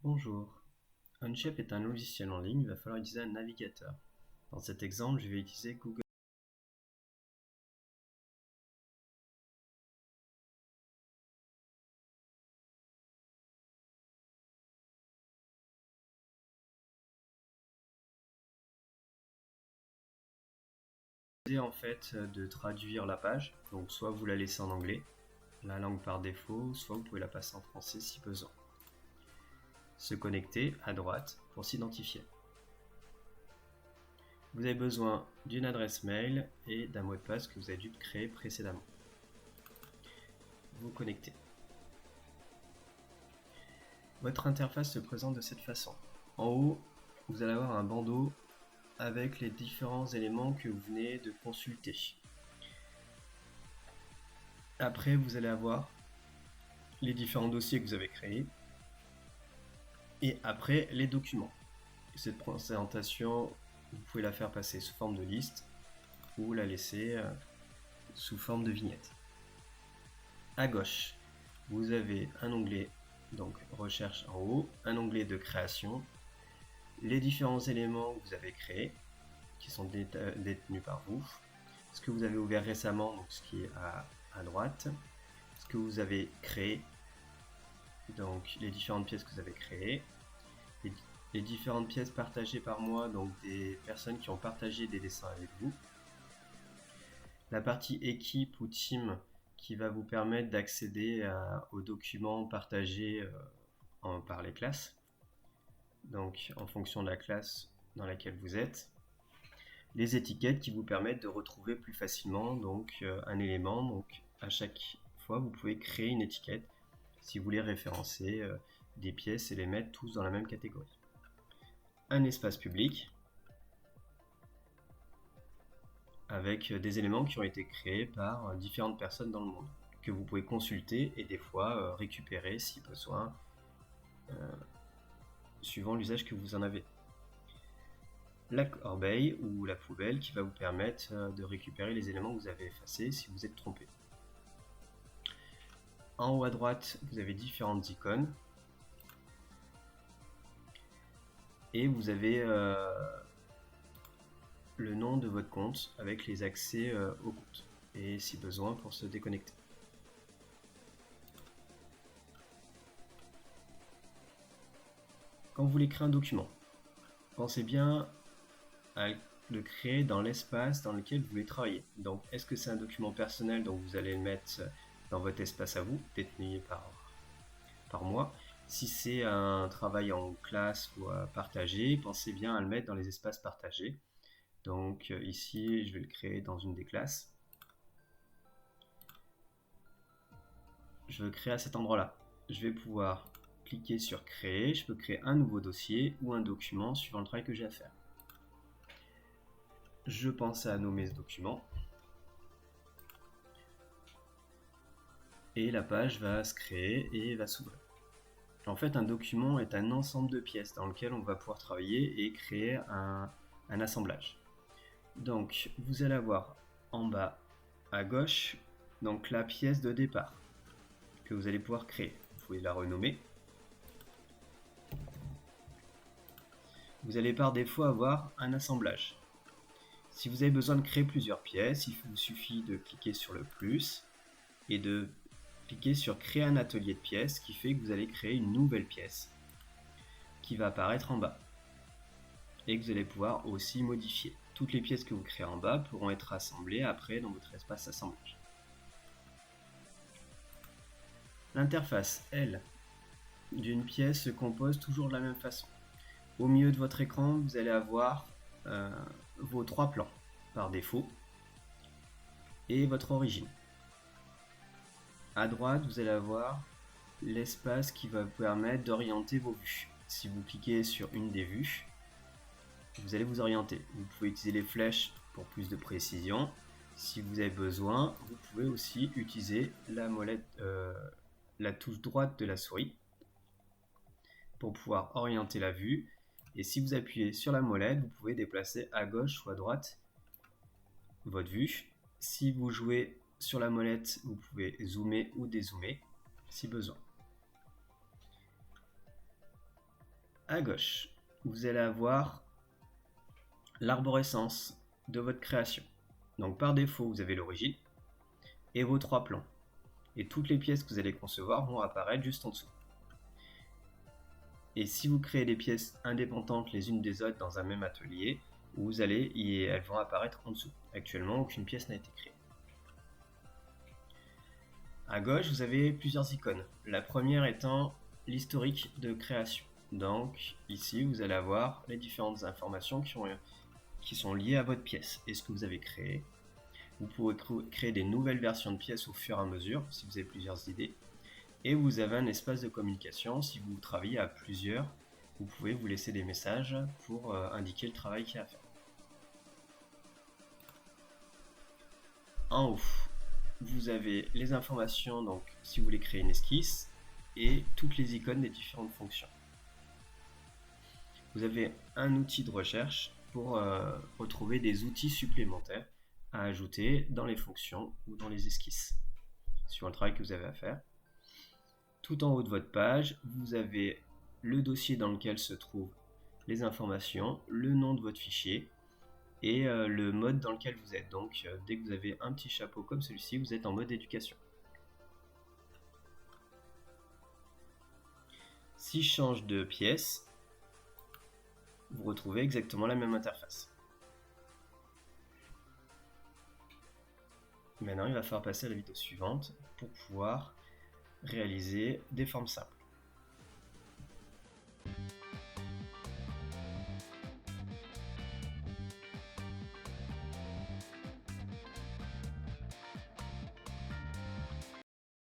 Bonjour. OnShape est un logiciel en ligne, il va falloir utiliser un navigateur. Dans cet exemple, je vais utiliser Google. En fait de traduire la page, donc soit vous la laissez en anglais, la langue par défaut, soit vous pouvez la passer en français si besoin. Se connecter à droite pour s'identifier. Vous avez besoin d'une adresse mail et d'un mot de passe que vous avez dû créer précédemment. Vous connectez. Votre interface se présente de cette façon. En haut, vous allez avoir un bandeau avec les différents éléments que vous venez de consulter. Après, vous allez avoir les différents dossiers que vous avez créés et après les documents. Cette présentation, vous pouvez la faire passer sous forme de liste ou la laisser sous forme de vignette. À gauche, vous avez un onglet, donc recherche en haut, un onglet de création, les différents éléments que vous avez créés, qui sont détenus par vous, ce que vous avez ouvert récemment, donc ce qui est à droite, ce que vous avez créé, donc les différentes pièces que vous avez créées, les différentes pièces partagées par moi, donc des personnes qui ont partagé des dessins avec vous, la partie équipe ou team qui va vous permettre d'accéder aux documents partagés par les classes, donc en fonction de la classe dans laquelle vous êtes, les étiquettes qui vous permettent de retrouver plus facilement donc un élément, donc à chaque fois vous pouvez créer une étiquette si vous voulez référencer des pièces et les mettre tous dans la même catégorie. Un espace public avec des éléments qui ont été créés par différentes personnes dans le monde que vous pouvez consulter et des fois récupérer si besoin suivant l'usage que vous en avez. La corbeille ou la poubelle qui va vous permettre de récupérer les éléments que vous avez effacés si vous êtes trompé. En haut à droite, vous avez différentes icônes et vous avez le nom de votre compte avec les accès au compte et si besoin pour se déconnecter. Quand vous voulez créer un document, pensez bien à le créer dans l'espace dans lequel vous voulez travailler. Donc, est-ce que c'est un document personnel, donc vous allez le mettre dans votre espace à vous, détenu par moi. Si c'est un travail en classe ou à partager, pensez bien à le mettre dans les espaces partagés. Donc ici, je vais le créer dans une des classes. Je veux créer à cet endroit-là. Je vais pouvoir cliquer sur créer. Je peux créer un nouveau dossier ou un document suivant le travail que j'ai à faire. Je pense à nommer ce document. Et la page va se créer et va s'ouvrir. En fait, un document est un ensemble de pièces dans lequel on va pouvoir travailler et créer un assemblage. Donc, vous allez avoir en bas à gauche donc la pièce de départ que vous allez pouvoir créer. Vous pouvez la renommer. Vous allez par défaut avoir un assemblage. Si vous avez besoin de créer plusieurs pièces, il vous suffit de cliquer sur le plus et de cliquer sur créer un atelier de pièces qui fait que vous allez créer une nouvelle pièce qui va apparaître en bas et que vous allez pouvoir aussi modifier. Toutes les pièces que vous créez en bas pourront être assemblées après dans votre espace assemblage. L'interface, elle, d'une pièce se compose toujours de la même façon. Au milieu de votre écran, vous allez avoir vos trois plans par défaut et votre origine. À droite, vous allez avoir l'espace qui va vous permettre d'orienter vos vues. Si vous cliquez sur une des vues, vous allez vous orienter. Vous pouvez utiliser les flèches pour plus de précision. Si vous avez besoin, vous pouvez aussi utiliser la touche droite de la souris pour pouvoir orienter la vue. Et si vous appuyez sur la molette, vous pouvez déplacer à gauche ou à droite votre vue. Si vous jouez sur la molette, vous pouvez zoomer ou dézoomer si besoin. À gauche, vous allez avoir l'arborescence de votre création. Donc par défaut, vous avez l'origine et vos 3 plans. Et toutes les pièces que vous allez concevoir vont apparaître juste en dessous. Et si vous créez des pièces indépendantes les unes des autres dans un même atelier, elles vont apparaître en dessous. Actuellement, aucune pièce n'a été créée. À gauche, vous avez plusieurs icônes. La première étant l'historique de création. Donc ici, vous allez avoir les différentes informations qui sont liées à votre pièce et ce que vous avez créé. Vous pouvez créer des nouvelles versions de pièces au fur et à mesure si vous avez plusieurs idées. Et vous avez un espace de communication. Si vous travaillez à plusieurs, vous pouvez vous laisser des messages pour indiquer le travail qu'il y a à faire. En haut, vous avez les informations, donc si vous voulez créer une esquisse, et toutes les icônes des différentes fonctions. Vous avez un outil de recherche pour retrouver des outils supplémentaires à ajouter dans les fonctions ou dans les esquisses, suivant le travail que vous avez à faire. Tout en haut de votre page, vous avez le dossier dans lequel se trouvent les informations, le nom de votre fichier et le mode dans lequel vous êtes. Donc dès que vous avez un petit chapeau comme celui-ci, vous êtes en mode éducation. Si je change de pièce, vous retrouvez exactement la même interface. Maintenant, il va falloir passer à la vidéo suivante pour pouvoir réaliser des formes simples.